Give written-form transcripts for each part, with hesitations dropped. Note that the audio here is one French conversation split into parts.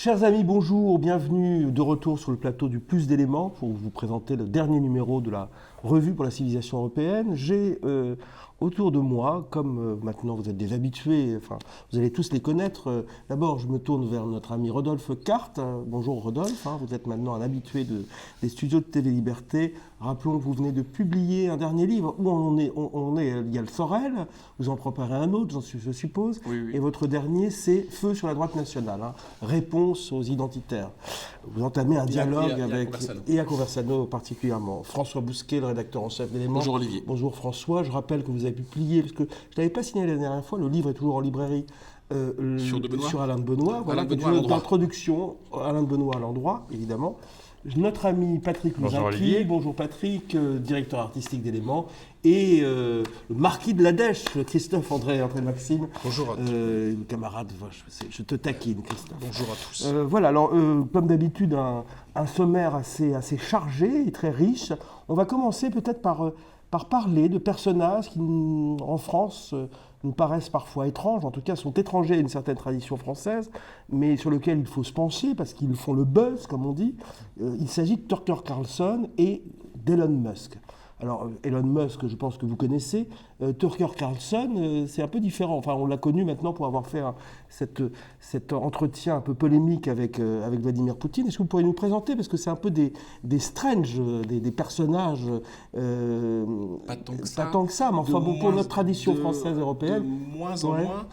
Chers amis, bonjour, bienvenue de retour sur le plateau du Plus d'éléments pour vous présenter le dernier numéro de la Revue pour la civilisation européenne. J'ai autour de moi, comme maintenant vous êtes des habitués, enfin vous allez tous les connaître, d'abord je me tourne vers notre ami Rodolphe Carte. Bonjour Rodolphe, vous êtes maintenant un habitué des studios de TV Liberté. Rappelons que vous venez de publier un dernier livre où il y a le Sorel, vous en préparez un autre, je suppose, oui. Et votre dernier c'est Feu sur la droite nationale, réponse aux identitaires. Vous entamez un dialogue avec, et à Conversano particulièrement. François Bousquet, le rédacteur en chef d'Éléments. Bonjour Olivier. Bonjour François, je rappelle que vous avez publié, parce que je ne l'avais pas signalé la dernière fois, le livre est toujours en librairie, sur Alain de Benoît. Voilà, d'introduction, Alain de Benoît à l'endroit, évidemment. Notre ami Patrick Louzinqui, bonjour Patrick, directeur artistique d'Éléments, et le marquis de la Dèche, Christophe André Maxime. Bonjour à tous. Camarade, je te taquine Christophe. Bonjour à tous. Voilà, alors comme d'habitude, un sommaire assez chargé et très riche. On va commencer peut-être par parler de personnages qui, en France, nous paraissent parfois étranges, en tout cas sont étrangers à une certaine tradition française, mais sur lesquels il faut se pencher parce qu'ils font le buzz, comme on dit. Il s'agit de Tucker Carlson et d'Elon Musk. Alors, Elon Musk, je pense que vous connaissez. Tucker Carlson, c'est un peu différent. Enfin, on l'a connu maintenant pour avoir fait cet entretien un peu polémique avec Vladimir Poutine. Est-ce que vous pourriez nous présenter, parce que c'est un peu des strange, des personnages pas tant que ça, mais enfin bon, pour notre tradition française européenne. De moins en moins.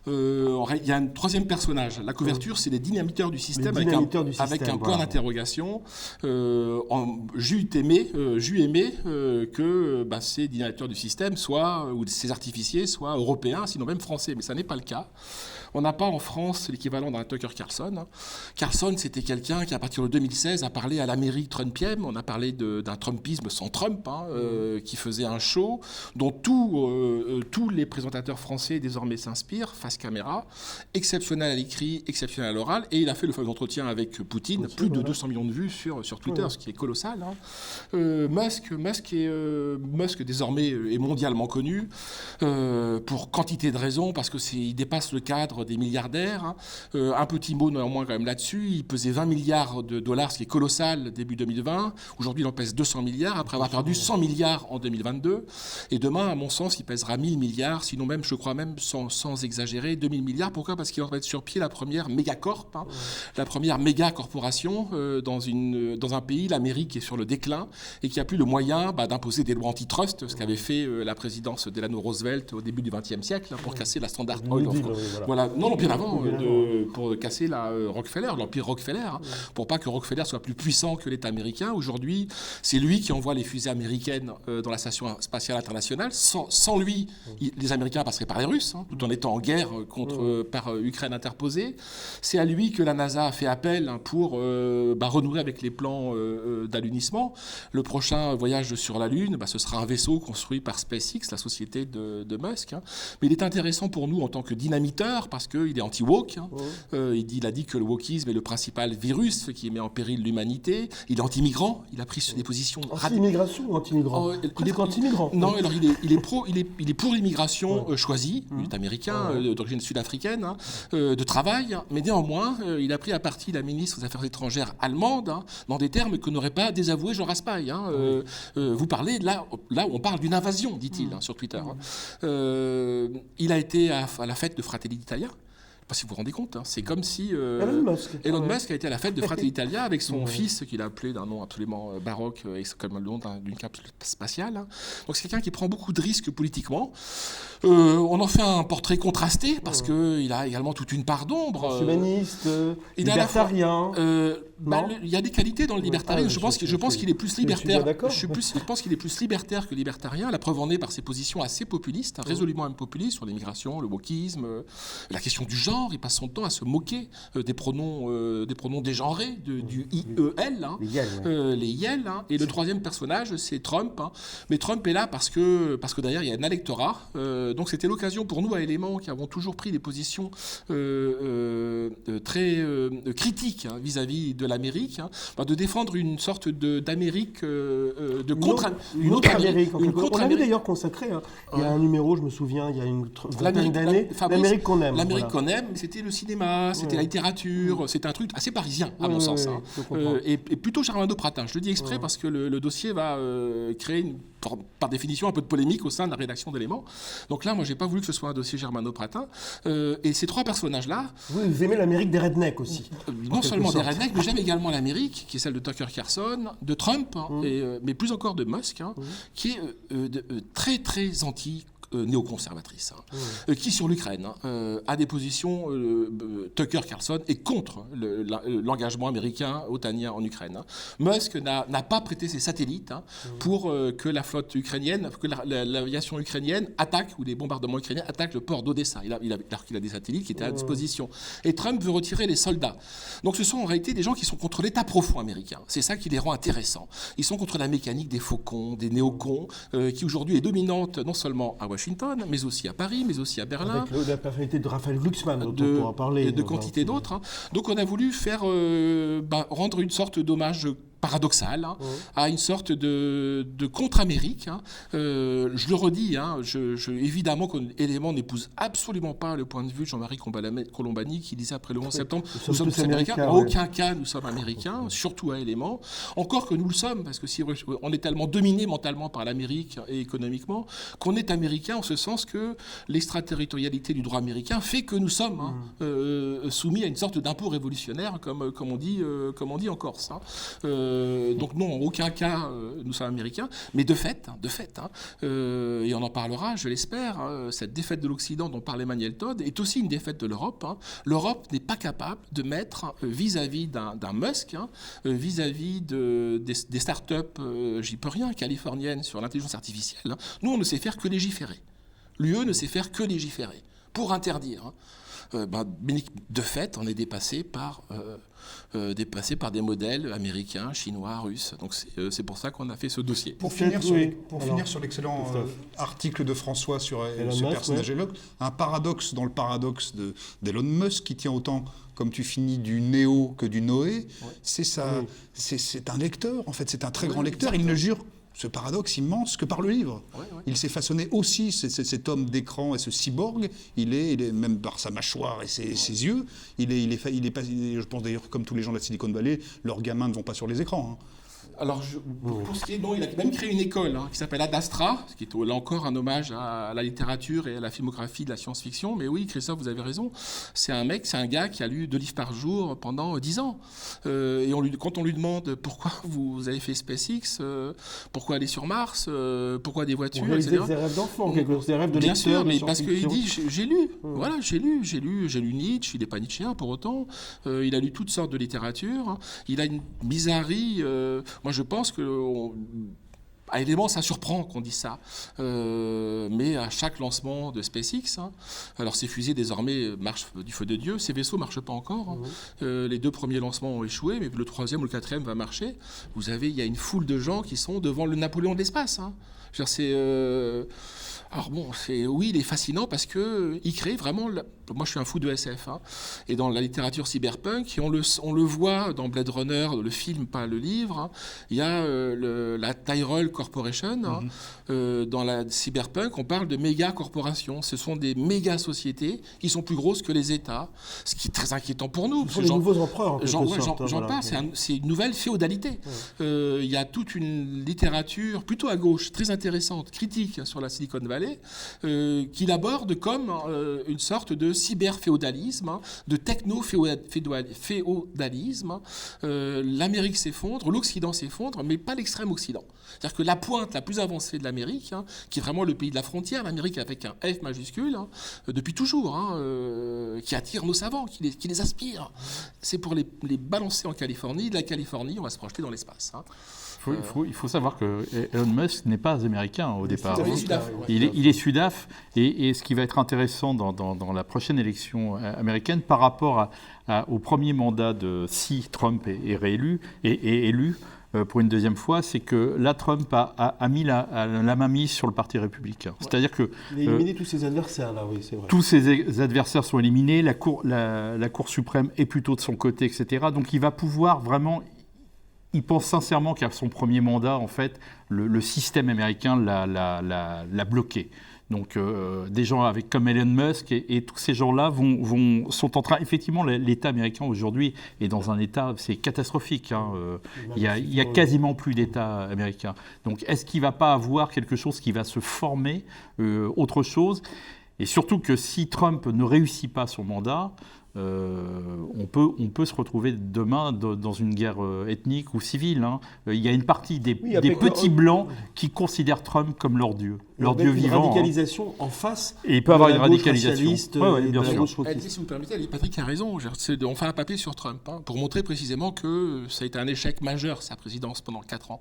Il y a un troisième personnage. La couverture, c'est les dynamiteurs du système, avec un point d'interrogation. J'eus aimé que ces dynamiteurs du système ou ces artificiers soient européens, sinon même français, mais ça n'est pas le cas. On n'a pas en France l'équivalent d'un Tucker Carlson. Carlson, c'était quelqu'un qui, à partir de 2016, a parlé à l'Amérique trumpienne. On a parlé d'un trumpisme sans Trump, qui faisait un show dont tous les présentateurs français désormais s'inspirent, face caméra, exceptionnel à l'écrit, exceptionnel à l'oral. Et il a fait le fameux entretien avec Poutine, plus de 200 millions de vues sur Twitter, ce qui est colossal. Musk désormais est mondialement connu pour quantité de raisons, parce qu'il dépasse le cadre des milliardaires. Un petit mot néanmoins quand même là-dessus. Il pesait 20 milliards de dollars, ce qui est colossal début 2020. Aujourd'hui, il en pèse 200 milliards, après avoir perdu 100 milliards en 2022. Et demain, à mon sens, il pèsera 1000 milliards, sinon même, je crois même, sans exagérer, 2000 milliards. Pourquoi ? Parce qu'il va mettre sur pied la première mégacorp, la première méga-corporation dans un pays, l'Amérique, qui est sur le déclin et qui n'a plus le moyen d'imposer des lois antitrust, ce qu'avait fait la présidence Delano Roosevelt au début du XXe siècle, pour casser la Standard Oil. Voilà. Non, bien avant, pour casser l'empire Rockefeller, pour pas que Rockefeller soit plus puissant que l'État américain. Aujourd'hui, c'est lui qui envoie les fusées américaines dans la station spatiale internationale. Sans lui, les Américains passeraient par les Russes, tout en étant en guerre par Ukraine interposée. C'est à lui que la NASA a fait appel pour renouer avec les plans d'alunissement. Le prochain voyage sur la Lune, ce sera un vaisseau construit par SpaceX, la société de Musk. Mais il est intéressant pour nous en tant que dynamiteur, parce qu'il est anti-woke. Il a dit que le wokisme est le principal virus qui met en péril l'humanité. Il est anti-migrant. Il a pris des positions... Anti-immigration ou anti-migrant ? Il est anti-migrant. Non, alors il est pour l'immigration choisie, il est américain, d'origine sud-africaine, de travail, mais néanmoins, il a pris à partie la ministre des Affaires étrangères allemande, dans des termes que n'aurait pas désavoué Jean Raspail. Vous parlez, là on parle d'une invasion, dit-il, sur Twitter. Il a été à la fête de Fratelli d'Italia. Je ne sais pas si vous vous rendez compte, c'est comme si Elon Musk a été à la fête de Fratelli d'Italia avec son fils, qu'il a appelé d'un nom absolument baroque, comme le nom d'une capsule spatiale. Donc c'est quelqu'un qui prend beaucoup de risques politiquement. On en fait un portrait contrasté, parce qu'il a également toute une part d'ombre. Humaniste, libertarien. Il y a des qualités dans le libertarisme. Je pense qu'il est plus libertaire. Je pense qu'il est plus libertaire que libertarien. La preuve en est par ses positions assez populistes, résolument même populistes, sur l'immigration, le wokisme, la question du genre. Il passe son temps à se moquer des pronoms dégenrés, du IEL, les YEL. Et le troisième personnage, c'est Trump. Mais Trump est là parce que derrière, il y a un électorat. Donc c'était l'occasion pour nous, à Éléments, qui avons toujours pris des positions très critiques vis-à-vis de de l'Amérique, de défendre une sorte d'Amérique une autre Amérique. On avait d'ailleurs consacré, il y a un numéro, je me souviens, il y a une vingtaine d'années, l'Amérique qu'on aime. L'Amérique qu'on aime, c'était le cinéma, c'était la littérature, c'était un truc assez parisien, à mon sens. Et plutôt germano-pratin. Je le dis exprès parce que le dossier va créer par définition un peu de polémique au sein de la rédaction d'Éléments. Donc là, moi, j'ai pas voulu que ce soit un dossier germano-pratin. Et ces trois personnages-là... Vous aimez l'Amérique des rednecks aussi. Non seulement des rednecks, mais j'aime également l'Amérique, qui est celle de Tucker Carlson, de Trump, mais plus encore de Musk, qui est très, très néoconservatrice, qui sur l'Ukraine a des positions. Tucker Carlson est contre l'engagement américain otanien en Ukraine. Musk n'a pas prêté ses satellites pour que la flotte ukrainienne, que l'aviation ukrainienne attaque, ou les bombardements ukrainiens attaquent le port d'Odessa. Il a des satellites qui étaient à disposition. Et Trump veut retirer les soldats. Donc ce sont en réalité des gens qui sont contre l'État profond américain. C'est ça qui les rend intéressants. Ils sont contre la mécanique des faucons, des néocons, qui aujourd'hui est dominante non seulement à Washington, mais aussi à Paris, mais aussi à Berlin. Avec la personnalité de Raphaël Glucksmann, dont on pourra parler. De quantité d'autres. Donc on a voulu rendre une sorte d'hommage paradoxal à une sorte de contre-Amérique. Je le redis, évidemment qu'Éléments n'épouse absolument pas le point de vue de Jean-Marie Colombani qui disait après le 11 septembre « Nous sommes tous américains ». En aucun cas, nous sommes américains, surtout à Éléments. Encore que nous le sommes, parce que si on est tellement dominé mentalement par l'Amérique et économiquement, qu'on est américain en ce sens que l'extraterritorialité du droit américain fait que nous sommes soumis à une sorte d'impôt révolutionnaire, comme on dit en Corse. Donc non, en aucun cas nous sommes américains, mais de fait, et on en parlera, je l'espère, cette défaite de l'Occident dont parle Emmanuel Todd est aussi une défaite de l'Europe. L'Europe n'est pas capable de mettre vis-à-vis d'un Musk, vis-à-vis des start-up, j'y peux rien, californiennes sur l'intelligence artificielle. Nous, on ne sait faire que légiférer. L'UE ne sait faire que légiférer pour interdire. De fait, on est dépassé par des modèles américains, chinois, russes. Donc c'est pour ça qu'on a fait ce dossier. Pour finir sur l'excellent article de François sur ce personnage Elon, un paradoxe dans le paradoxe d'Elon Musk qui tient autant, comme tu finis, du Néo que du Noé. C'est un lecteur, en fait, c'est un très grand lecteur. Il ne jure ce paradoxe immense que par le livre. Il s'est façonné aussi, cet homme d'écran et ce cyborg, il est même par sa mâchoire et ses yeux, je pense d'ailleurs comme tous les gens de la Silicon Valley, leurs gamins ne vont pas sur les écrans. Alors, pour ce qui est, il a même créé une école qui s'appelle Ad Astra, ce qui est là encore un hommage à la littérature et à la filmographie de la science-fiction. Mais oui, Christophe, vous avez raison. C'est un gars qui a lu 2 livres par jour pendant 10 ans. Et quand on lui demande pourquoi vous avez fait SpaceX, pourquoi aller sur Mars, pourquoi des voitures, etc. C'est des rêves d'enfant, des rêves de lecteur. Bien sûr, mais parce qu'il dit j'ai lu. Voilà, j'ai lu Nietzsche. Il n'est pas nietzschéen pour autant. Il a lu toutes sortes de littérature. Il a une bizarrerie. Moi, je pense que à Éléments, ça surprend qu'on dise ça. Mais à chaque lancement de SpaceX, alors ces fusées désormais marchent du feu de Dieu, ces vaisseaux ne marchent pas encore. Les 2 premiers lancements ont échoué, mais le 3e ou le 4e va marcher. Il y a une foule de gens qui sont devant le Napoléon de l'espace. Alors bon, il est fascinant parce qu'il crée vraiment... Moi, je suis un fou de SF. Et dans la littérature cyberpunk, et on le voit dans Blade Runner, le film, pas le livre, il y a la Tyrell Corporation. Dans la cyberpunk, on parle de méga corporations. Ce sont des méga sociétés qui sont plus grosses que les États, ce qui est très inquiétant pour nous. Ce sont les nouveaux empereurs, J'en parle, c'est une nouvelle féodalité. Il y a toute une littérature plutôt à gauche, très intéressante, critique sur la Silicon Valley, qui l'aborde comme une sorte de cyber-féodalisme, de techno-féodalisme. L'Amérique s'effondre, l'Occident s'effondre, mais pas l'extrême Occident. C'est-à-dire que la pointe la plus avancée de l'Amérique, qui est vraiment le pays de la frontière, l'Amérique avec un F majuscule, depuis toujours, qui attire nos savants, qui les aspire, c'est pour les balancer en Californie. De la Californie, on va se projeter dans l'espace. Il faut savoir que Elon Musk n'est pas américain au départ. Il est Sudaf. Et ce qui va être intéressant dans la prochaine élection américaine par rapport au premier mandat si Trump est réélu, élu, pour une deuxième fois, c'est que là, Trump a mis la main mise sur le Parti républicain. Ouais. C'est-à-dire que... Il a éliminé tous ses adversaires, là, oui, c'est vrai. Tous ses adversaires sont éliminés, la Cour suprême est plutôt de son côté, etc. Donc il va pouvoir vraiment... Il pense sincèrement qu'à son premier mandat, en fait, le système américain l'a bloqué. Donc des gens comme Elon Musk et tous ces gens-là sont en train... Effectivement, l'État américain aujourd'hui est dans un état... C'est catastrophique. Hein, il y a quasiment plus d'État américain. Donc est-ce qu'il ne va pas avoir quelque chose qui va se former, autre chose? Et surtout que si Trump ne réussit pas son mandat... on peut se retrouver demain dans une guerre ethnique ou civile. Hein. Il y a une partie des petits blancs qui considèrent Trump comme leur dieu vivant. Une radicalisation en face. Et il peut avoir une radicalisation. Bien sûr. Si vous me permettez, Patrick a raison. On fait un papier sur Trump pour montrer précisément que ça a été un échec majeur, sa présidence, pendant 4 ans.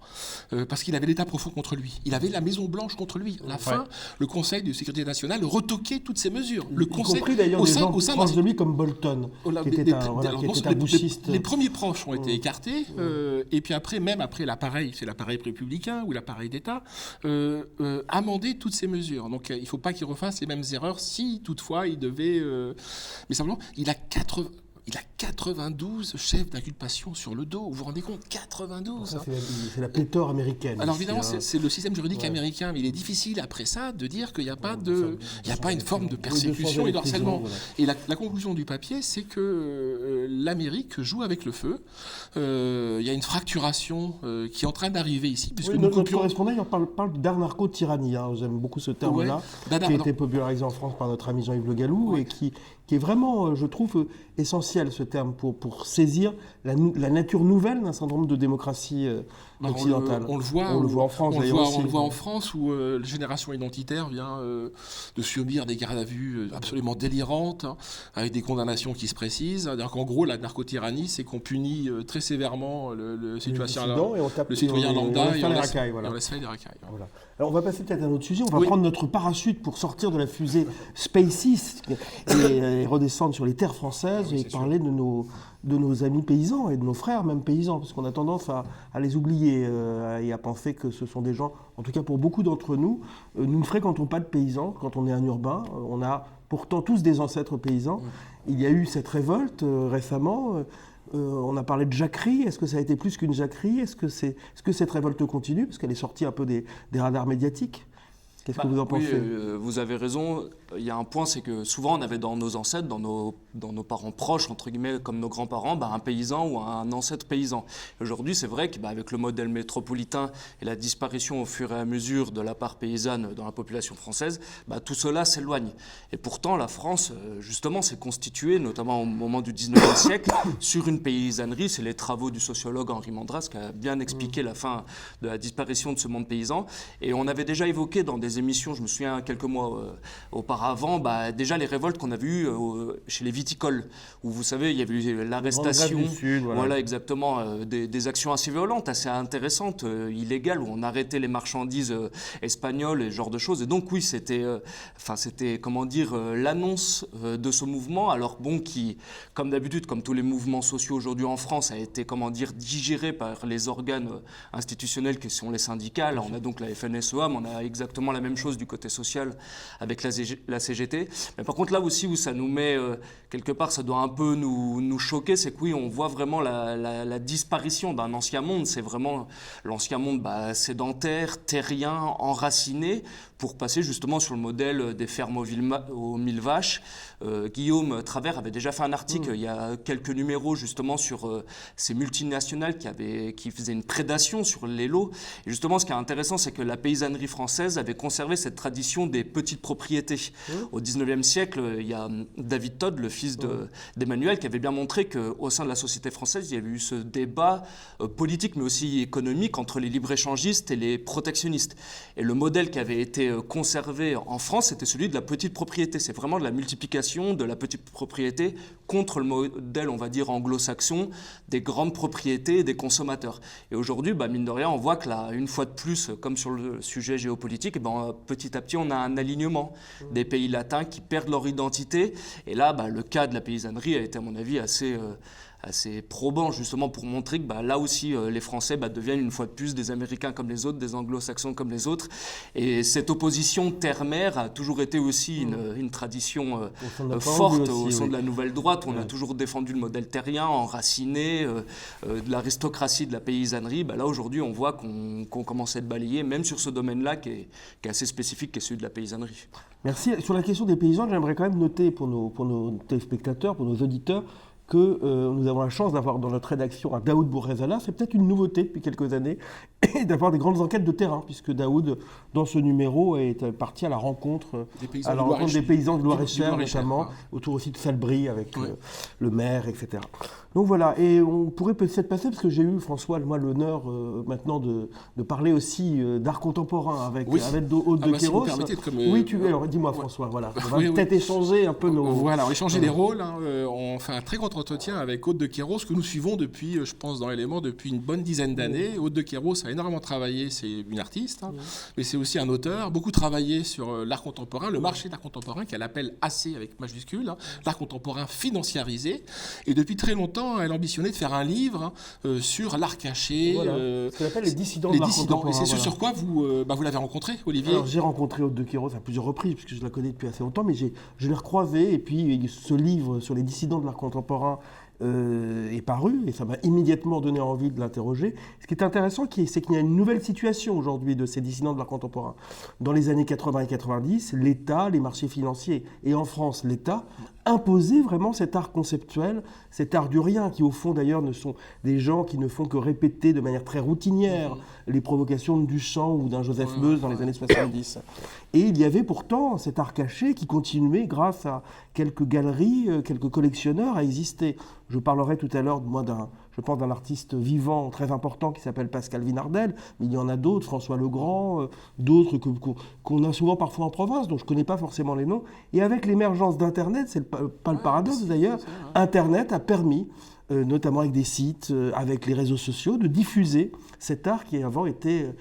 Parce qu'il avait l'État profond contre lui. Il avait la Maison-Blanche contre lui. À la fin, le Conseil de sécurité nationale retoquait toutes ces mesures. Y compris d'ailleurs des gens proches de lui comme Bolton. Qui était un bouchiste. Les premiers proches ont été écartés, et puis après, même après l'appareil, c'est l'appareil républicain ou l'appareil d'État, amender toutes ces mesures. Donc il ne faut pas qu'il refasse les mêmes erreurs si toutefois il devait... Mais simplement, il a 92 chefs d'inculpation sur le dos. Vous vous rendez compte? 92 ça, c'est la pléthore américaine. Alors évidemment, c'est le système juridique américain, mais il est difficile après ça de dire qu'il n'y a pas une forme de persécution et de harcèlement. Voilà. Et la conclusion du papier, c'est que l'Amérique joue avec le feu. Il y a une fracturation qui est en train d'arriver ici. Notre correspondant parle d'anarcho-tyrannie. Hein. J'aime beaucoup ce terme-là, qui a été popularisé en France par notre ami Jean-Yves Le Gallou, et qui est vraiment, je trouve, essentiel, ce terme, pour saisir la nature nouvelle d'un certain nombre de démocraties occidentales. On le voit en France, d'ailleurs. On le voit en France, où la génération identitaire vient de subir des gardes à vue absolument délirantes, hein, avec des condamnations qui se précisent. C'est-à-dire qu'en gros, la narcotyrannie, c'est qu'on punit très sévèrement le citoyen lambda, et on laisse faire des racailles. Voilà. Alors on va passer peut-être à un autre sujet. On va prendre notre parachute pour sortir de la fusée SpaceX et redescendre sur les terres françaises et parler de nos amis paysans et de nos frères même paysans, parce qu'on a tendance à les oublier et à penser que ce sont des gens, en tout cas pour beaucoup d'entre nous, nous ne fréquentons pas de paysans quand on est un urbain. On a pourtant tous des ancêtres paysans. Il y a eu cette révolte récemment. On a parlé de jacquerie. Est-ce que ça a été plus qu'une jacquerie? Est-ce que cette révolte continue? Parce qu'elle est sortie un peu des radars médiatiques. Qu'est-ce que vous en pensez? Vous avez raison. Il y a un point, c'est que souvent on avait dans nos ancêtres, dans nos parents proches, entre guillemets, comme nos grands-parents, un paysan ou un ancêtre paysan. Aujourd'hui, c'est vrai qu'avec le modèle métropolitain et la disparition au fur et à mesure de la part paysanne dans la population française, tout cela s'éloigne. Et pourtant, la France, justement, s'est constituée, notamment au moment du 19e siècle, sur une paysannerie. C'est les travaux du sociologue Henri Mandras qui a bien expliqué la fin de la disparition de ce monde paysan. Et on avait déjà évoqué dans des émissions, je me souviens quelques mois auparavant, déjà les révoltes qu'on avait eues chez les viticoles, où vous savez, il y avait eu l'arrestation, voilà exactement, des actions assez violentes, assez intéressantes, illégales, où on arrêtait les marchandises espagnoles et ce genre de choses. Et donc oui, c'était comment dire, l'annonce de ce mouvement, alors bon, qui, comme d'habitude, comme tous les mouvements sociaux aujourd'hui en France, a été, comment dire, digéré par les organes institutionnels qui sont les syndicats. Là, on a donc la FNSEA, mais on a exactement la même chose du côté social avec la CGT. Mais par contre, là aussi où ça nous met, quelque part, ça doit un peu nous choquer, c'est que oui, on voit vraiment la disparition d'un ancien monde. C'est vraiment l'ancien monde sédentaire, terrien, enraciné, pour passer justement sur le modèle des fermes aux 1000 vaches. Guillaume Travers avait déjà fait un article il y a quelques numéros justement sur ces multinationales qui faisaient une prédation sur les lots. Et justement, ce qui est intéressant, c'est que la paysannerie française avait conservé cette tradition des petites propriétés. Au 19e siècle, il y a David Todd, le fils d'Emmanuel, qui avait bien montré qu'au sein de la société française, il y avait eu ce débat politique, mais aussi économique, entre les libre-échangistes et les protectionnistes. Et le modèle qui avait été conservé en France, c'était celui de la petite propriété. C'est vraiment de la multiplication de la petite propriété contre le modèle, on va dire, anglo-saxon, des grandes propriétés et des consommateurs. Et aujourd'hui, mine de rien, on voit que là, une fois de plus, comme sur le sujet géopolitique, petit à petit, on a un alignement des pays latins qui perdent leur identité. Et là, le cas de la paysannerie a été, à mon avis, assez assez probant justement pour montrer que là aussi les Français deviennent une fois de plus des Américains comme les autres, des Anglo-Saxons comme les autres. Et cette opposition terre-mer a toujours été aussi une tradition forte au sein de la nouvelle droite. On a toujours défendu le modèle terrien, enraciné, de l'aristocratie, de la paysannerie. Là aujourd'hui on voit qu'on commence à être balayé, même sur ce domaine-là qui est assez spécifique, qui est celui de la paysannerie. Merci. Sur la question des paysans, j'aimerais quand même noter pour nos téléspectateurs, pour nos auditeurs, que nous avons la chance d'avoir dans notre rédaction un Daoud Bourrezala. C'est peut-être une nouveauté depuis quelques années, et d'avoir des grandes enquêtes de terrain, puisque Daoud, dans ce numéro, est parti à la rencontre des paysans de Loir-et-Cher, notamment, autour aussi de Salbris, avec le maire, etc. Donc voilà, et on pourrait peut-être passer, parce que j'ai eu, François, moi, l'honneur maintenant de parler aussi d'art contemporain avec Aude de Queyros. Si vous permettez, alors dis-moi, François, voilà. On va peut-être échanger un peu nos... Voilà, échanger les rôles. On fait un très grand entretien avec Aude de Queyros, que nous suivons depuis, je pense, dans l'élément, depuis une bonne dizaine d'années. Aude de Queyros a énormément travaillé, c'est une artiste, mais c'est aussi un auteur, beaucoup travaillé sur l'art contemporain, le marché de l'art contemporain, qu'elle appelle AC avec majuscule, l'art contemporain financiarisé. Et depuis très longtemps, elle ambitionnait de faire un livre sur l'art caché. Ce qu'on appelle les dissidents de l'art contemporain. Et c'est ce sur quoi vous l'avez rencontré, Olivier ? Alors, j'ai rencontré Aude de Queyros à plusieurs reprises, puisque je la connais depuis assez longtemps, mais je l'ai recroisée, et puis ce livre sur les dissidents de l'art contemporain est paru, et ça m'a immédiatement donné envie de l'interroger. Ce qui est intéressant, c'est qu'il y a une nouvelle situation aujourd'hui de ces dissidents de l'art contemporain. Dans les années 80 et 90, l'État, les marchés financiers, et en France, l'État, imposer vraiment cet art conceptuel, cet art du rien, qui au fond d'ailleurs ne sont des gens qui ne font que répéter de manière très routinière les provocations de Duchamp ou d'un Joseph Beuys dans les années 70. Et il y avait pourtant cet art caché qui continuait grâce à quelques galeries, quelques collectionneurs à exister. Je parlerai tout à l'heure, je pense d'un artiste vivant très important qui s'appelle Pascal Vinardel, mais il y en a d'autres, François Legrand, d'autres qu'on a souvent parfois en province, dont je ne connais pas forcément les noms. Et avec l'émergence d'Internet, c'est pas le paradoxe d'ailleurs, Internet a permis, notamment avec des sites, avec les réseaux sociaux, de diffuser cet art qui avant était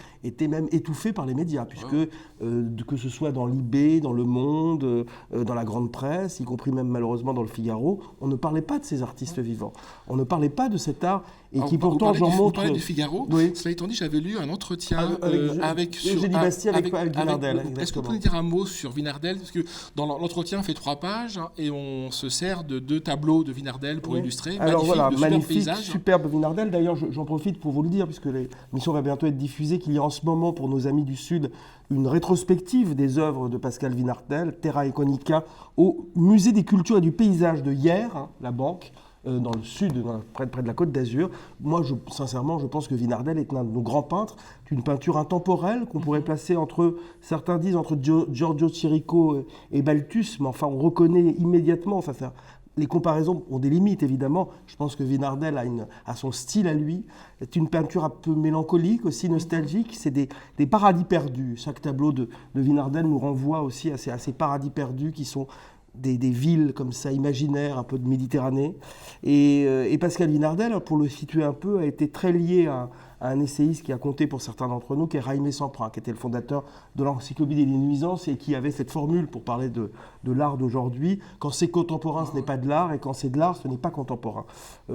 même étouffé par les médias, puisque que ce soit dans l'IB, dans Le Monde, dans la grande presse, y compris même malheureusement dans le Figaro, on ne parlait pas de ces artistes vivants. On ne parlait pas de cet art, et qui pourtant j'en montre... Vous parlez du Figaro, cela étant dit, j'avais lu un entretien avec Eugénie Bastier avec Vinardel. Est-ce que vous pouvez dire un mot sur Vinardel ? Parce que dans l'entretien fait 3 pages, et on se sert de 2 tableaux de Vinardel pour illustrer. Alors voilà, magnifique, superbe Vinardel. D'ailleurs, j'en profite pour vous le dire, puisque l'émission va bientôt être diffusée, qu'il y a en ce moment, pour nos amis du Sud, une rétrospective des œuvres de Pascal Vinardel, Terra Iconica, au Musée des Cultures et du Paysage de Hyères, la banque, dans le sud, près de la Côte d'Azur. Moi, sincèrement, je pense que Vinardel est l'un de nos grands peintres, une peinture intemporelle qu'on pourrait placer certains disent entre Giorgio Chirico et Balthus, mais enfin, on reconnaît immédiatement, les comparaisons ont des limites, évidemment. Je pense que Vinardel a son style à lui. C'est une peinture un peu mélancolique, aussi nostalgique. C'est des paradis perdus. Chaque tableau de Vinardel nous renvoie aussi à ces paradis perdus qui sont des villes comme ça, imaginaires, un peu de Méditerranée. Et Pascal Vinardel, pour le situer un peu, a été très lié à un essayiste qui a compté pour certains d'entre nous, qui est Jaime Samprin, qui était le fondateur de l'Encyclopédie des nuisances et qui avait cette formule pour parler de l'art d'aujourd'hui. Quand c'est contemporain, ce n'est pas de l'art, et quand c'est de l'art, ce n'est pas contemporain.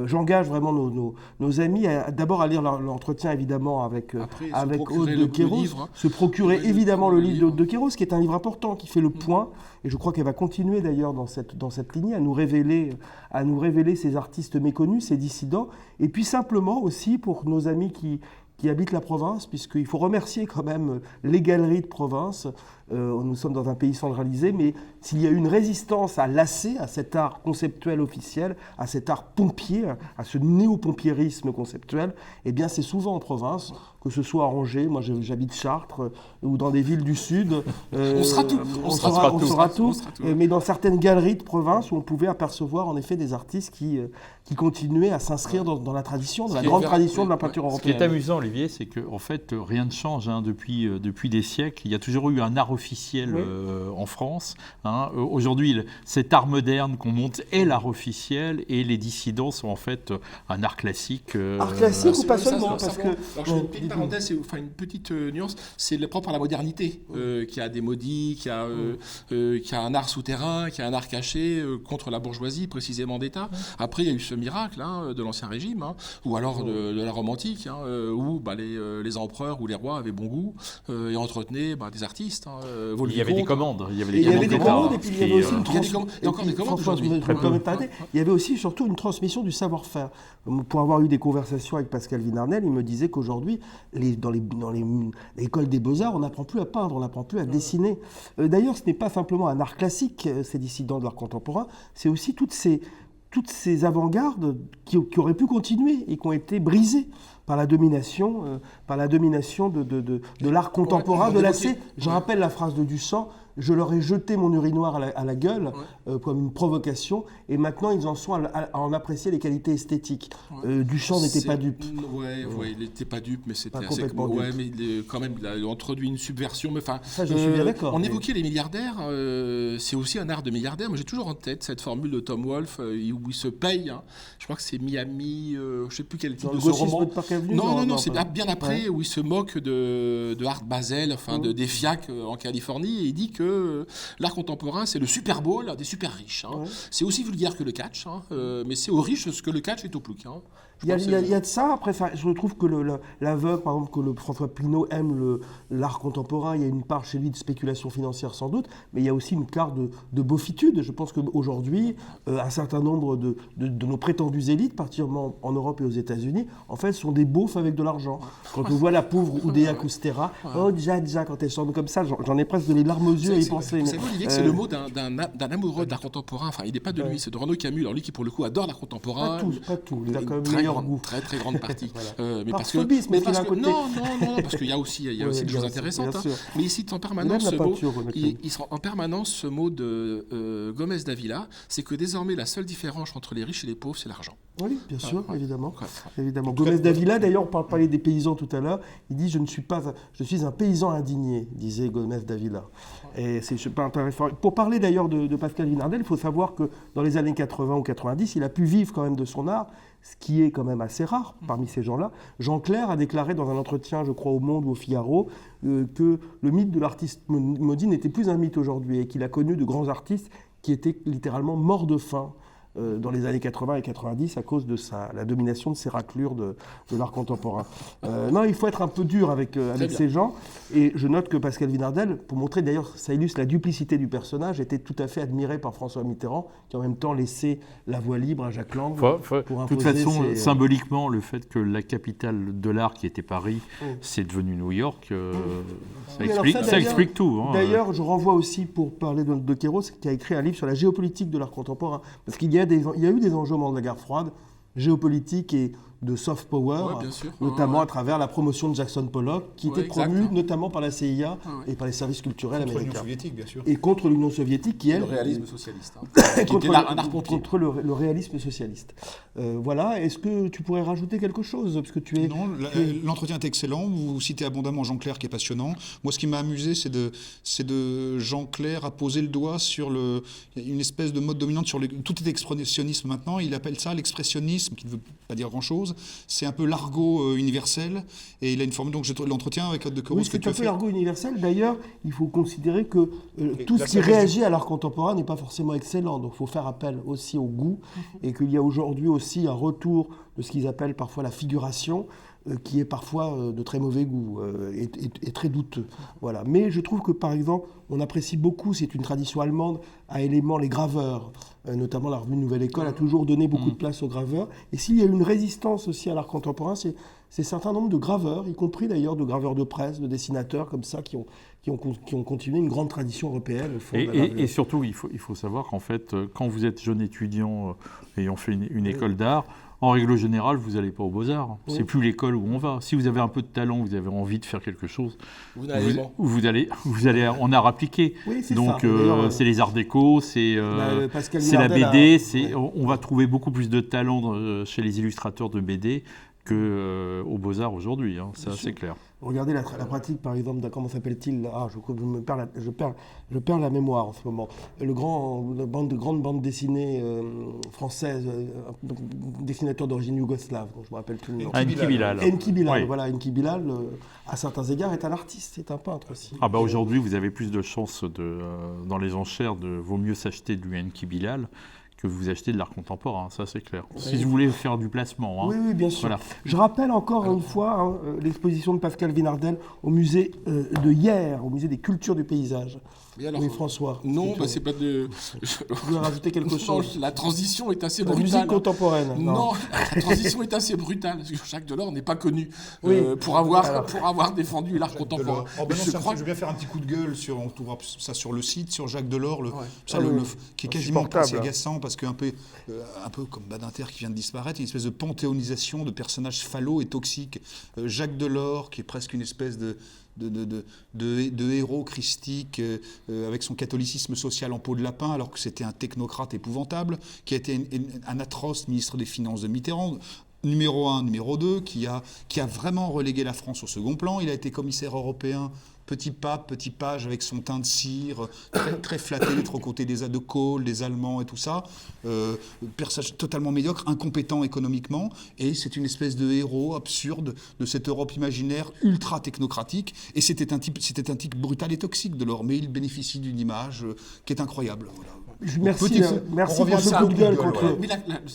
J'engage vraiment nos amis d'abord à lire l'entretien, évidemment, avec Aude de Queyros, se procurer évidemment le livre d'Aude de Queyros, qui est un livre important, qui fait le point, et je crois qu'elle va continuer d'ailleurs dans cette lignée à nous révéler ces artistes méconnus, ces dissidents, et puis simplement aussi pour nos amis qui habitent la province, puisqu'il faut remercier quand même les galeries de province. Nous sommes dans un pays centralisé, mais s'il y a une résistance à l'AC, à cet art conceptuel officiel, à cet art pompier, à ce néo-pompierisme conceptuel, eh bien c'est souvent en province, que ce soit à Angers, moi j'habite Chartres, ou dans des villes du Sud. On sera tout. Mais dans certaines galeries de province où on pouvait apercevoir en effet des artistes qui continuaient à s'inscrire dans la tradition, dans la grande tradition de la peinture européenne. Ce qui est amusant, Olivier, c'est qu'en fait, rien ne change depuis des siècles. Il y a toujours eu un art officiel en France. Aujourd'hui, cet art moderne qu'on monte est l'art officiel et les dissidents sont en fait un art classique. Art classique ou pas seulement parce que, je fais une petite parenthèse, une petite nuance, c'est propre à la modernité, qui a des maudits, qui a un art souterrain, qui a un art caché contre la bourgeoisie, précisément d'État. Après, il y a eu ce miracle de l'Ancien Régime, ou alors de la Rome antique, où les empereurs ou les rois avaient bon goût et entretenaient des artistes. Il y avait des commandes. Il y avait des commandes, et puis il y avait aussi une transmission. Il y avait aussi surtout une transmission du savoir-faire. Pour avoir eu des conversations avec Pascal Vinarnel, il me disait qu'aujourd'hui, dans l'école des Beaux-Arts, on n'apprend plus à peindre, on n'apprend plus à dessiner. D'ailleurs, ce n'est pas simplement un art classique, ces dissidents de l'art contemporain, c'est aussi toutes ces avant-gardes qui auraient pu continuer et qui ont été brisées par la domination de l'art contemporain, de l'AC. Je rappelle la phrase de Duchamp: je leur ai jeté mon urinoir à la gueule comme une provocation, et maintenant ils en sont à en apprécier les qualités esthétiques. Duchamp n'était pas dupe. Il n'était pas dupe, mais c'était assez... mais quand même, il a introduit une subversion. Mais, ça, je suis bien d'accord. On évoquait les milliardaires, c'est aussi un art de milliardaire. Moi, j'ai toujours en tête cette formule de Tom Wolfe où il se paye. Je crois que c'est Miami, je ne sais plus quel titre de ce roman. Non, c'est bien après, où il se moque de Art Basel, des FIAC en Californie, et il dit que l'art contemporain, c'est le Super Bowl des super riches. C'est aussi vulgaire que le catch, mais c'est aux riches ce que le catch est aux ploucs. Il y a de ça. Après, je trouve que l'aveugle, par exemple, que François Pinault aime l'art contemporain, il y a une part chez lui de spéculation financière sans doute, mais il y a aussi une part de beaufitude. Je pense qu'aujourd'hui, un certain nombre de nos prétendues élites, particulièrement en Europe et aux États-Unis, en fait, sont des beaufs avec de l'argent. Quand on voit la pauvre Oudéa Koustera, Dja, quand elle chante comme ça, j'en ai presque les larmes aux yeux à y penser. Vous savez, Olivier, que c'est le mot d'un amoureux de l'art contemporain. Enfin, il n'est pas de lui, c'est de Renaud Camus. Alors lui qui, pour le coup, adore l'art contemporain. Pas tout. Il a quand même très très grande partie. Mais parce que non, parce qu'il y a aussi des choses intéressantes. Mais il cite en permanence ce mot de Gomez Davila, c'est que désormais la seule différence entre les riches et les pauvres, c'est l'argent. Oui, bien sûr, évidemment. Gomez Davila, d'ailleurs, on parlait des paysans tout à l'heure. Il dit je suis un paysan indigné, disait Gomez Davila. Et c'est pas intéressant. Pour parler d'ailleurs de Pascal Vinardel, il faut savoir que dans les années 80 ou 90, il a pu vivre quand même de son art, ce qui est quand même assez rare parmi ces gens-là. Jean Clair a déclaré dans un entretien, je crois, au Monde ou au Figaro, que le mythe de l'artiste maudit n'était plus un mythe aujourd'hui et qu'il a connu de grands artistes qui étaient littéralement morts de faim dans les années 80 et 90 à cause de la domination de ces raclures de l'art contemporain. Non, il faut être un peu dur avec ces gens. Et je note que Pascal Vinardel, pour montrer d'ailleurs, ça illustre la duplicité du personnage, était tout à fait admiré par François Mitterrand, qui en même temps laissait la voie libre à Jacques Lang. De toute façon, symboliquement, le fait que la capitale de l'art, qui était Paris, c'est devenu New York, ça explique tout. D'ailleurs, je renvoie aussi, pour parler de Kéros, qui a écrit un livre sur la géopolitique de l'art contemporain. Parce qu'il y a eu des enjeux au moment de la guerre froide, géopolitique et de soft power, notamment à travers la promotion de Jackson Pollock, qui était promue notamment par la CIA et par les services culturels américains. Contre l'Union soviétique, bien sûr. Et contre l'Union soviétique, qui est... Le réalisme socialiste. Contre le réalisme socialiste. Voilà, est-ce que tu pourrais rajouter quelque chose parce que tu es... Non, l'entretien est excellent, vous citez abondamment Jean Clair qui est passionnant. Moi, ce qui m'a amusé, c'est de Jean Clair à poser le doigt sur une espèce de mode dominante sur tout est expressionnisme maintenant, il appelle ça l'expressionnisme, qui ne veut pas dire grand-chose. C'est un peu l'argot universel, et il a une forme, donc l'entretien avec Claude de Kéros que tu as fait. C'est un peu l'argot universel. D'ailleurs, il faut considérer que tout ce qui réagit à l'art contemporain n'est pas forcément excellent, donc il faut faire appel aussi au goût, et qu'il y a aujourd'hui aussi un retour de ce qu'ils appellent parfois la figuration, qui est parfois de très mauvais goût et très douteux. Voilà. Mais je trouve que, par exemple, on apprécie beaucoup, c'est une tradition allemande, à éléments les graveurs, notamment la revue Nouvelle École a toujours donné beaucoup de place aux graveurs. Et s'il y a une résistance aussi à l'art contemporain, c'est un certain nombre de graveurs, y compris d'ailleurs de graveurs de presse, de dessinateurs comme ça, qui ont continué une grande tradition européenne. Au fond, et surtout, il faut savoir qu'en fait, quand vous êtes jeune étudiant ayant fait une école d'art, en règle générale, vous n'allez pas aux Beaux-Arts. Oui. C'est plus l'école où on va. Si vous avez un peu de talent, vous avez envie de faire quelque chose, vous allez en art appliqué. Oui, c'est donc, ça. C'est les arts déco, c'est la BD. On va trouver beaucoup plus de talent chez les illustrateurs de BD qu'aux Beaux-Arts aujourd'hui, hein, ça c'est clair. Regardez la pratique, par exemple, comment s'appelle-t-il? Je perds la mémoire en ce moment. La grande bande dessinée française, dessinateur d'origine yougoslave, dont je ne me rappelle plus le nom. Enki Bilal. Enki Bilal, oui. Voilà, Enki Bilal, à certains égards, est un artiste, c'est un peintre aussi. Ah bah aujourd'hui, vous avez plus de chances dans les enchères vaut mieux s'acheter du Enki Bilal que vous achetez de l'art contemporain, ça c'est clair. Oui. Si vous voulez faire du placement. Hein. Oui, bien sûr. Voilà. Je rappelle encore une fois l'exposition de Pascal Vinardel au musée de Hyères, au musée des cultures du paysage. Alors, oui, François. Non, c'est pas de... Je voulais rajouter quelque chose. La transition est assez brutale. La musique contemporaine. Non, la transition est assez brutale, parce que Jacques Delors n'est pas connu pour avoir défendu l'art contemporain. Je veux bien faire un petit coup de gueule, on trouvera ça sur le site, sur Jacques Delors, qui est quasiment assez agaçant, parce qu'un peu comme Badinter qui vient de disparaître, une espèce de panthéonisation de personnages phallos et toxiques. Jacques Delors, qui est presque une espèce de héros christique avec son catholicisme social en peau de lapin, alors que c'était un technocrate épouvantable, qui a été un atroce ministre des Finances de Mitterrand, numéro 1, numéro 2, qui a vraiment relégué la France au second plan. Il a été commissaire européen, petit pape, petit page, avec son teint de cire, très flatté d'être aux côtés des de Kohl, des Allemands et tout ça. Personnage totalement médiocre, incompétent économiquement. Et c'est une espèce de héros absurde de cette Europe imaginaire ultra technocratique. Et c'était un type brutal et toxique, Delors. Mais il bénéficie d'une image qui est incroyable. Voilà. Merci pour ce coup de gueule contre... Mais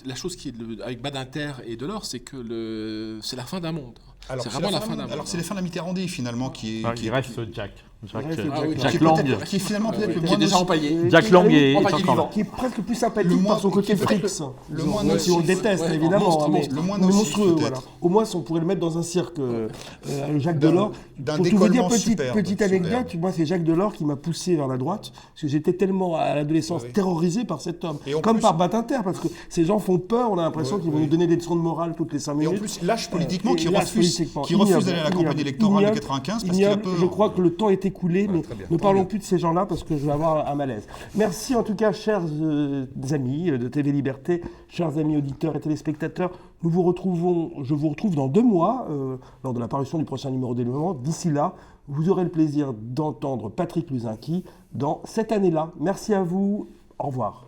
la chose qui est avec Badinter et Delors, c'est que c'est la fin d'un monde. C'est vraiment la fin d'un monde. Alors c'est la fin de la Mitterrandais finalement qui est... Il reste Jack. Jack Lang. Qui est finalement peut-être le moins déjà empaillé. Jack Lang est encore qui est presque plus sympathique par son côté frix. Le moins si on le déteste évidemment, mais le moins monstrueux. Voilà. Au moins, on pourrait le mettre dans un cirque. Jacques Delors. Pour tout vous dire, petite anecdote, moi c'est Jacques Delors qui m'a poussé vers la droite, parce que j'étais tellement à l'adolescence terrorisé par cet homme, comme par Badinter, parce que ces gens font peur. On a l'impression qu'ils vont nous donner des leçons de morale toutes les 5 minutes. Et en plus, lâche politiquement, qui refuse d'aller à la campagne électorale de 95 parce qu'il a peur. Je crois que le temps est écoulé, mais ne parlons plus de ces gens-là parce que je vais avoir un malaise. Merci en tout cas, chers amis de TV Liberté, chers amis auditeurs et téléspectateurs. Je vous retrouve dans 2 mois, lors de la parution du prochain numéro d'Éléments. D'ici là, vous aurez le plaisir d'entendre Patrick Luzinski dans cette année-là. Merci à vous. Au revoir.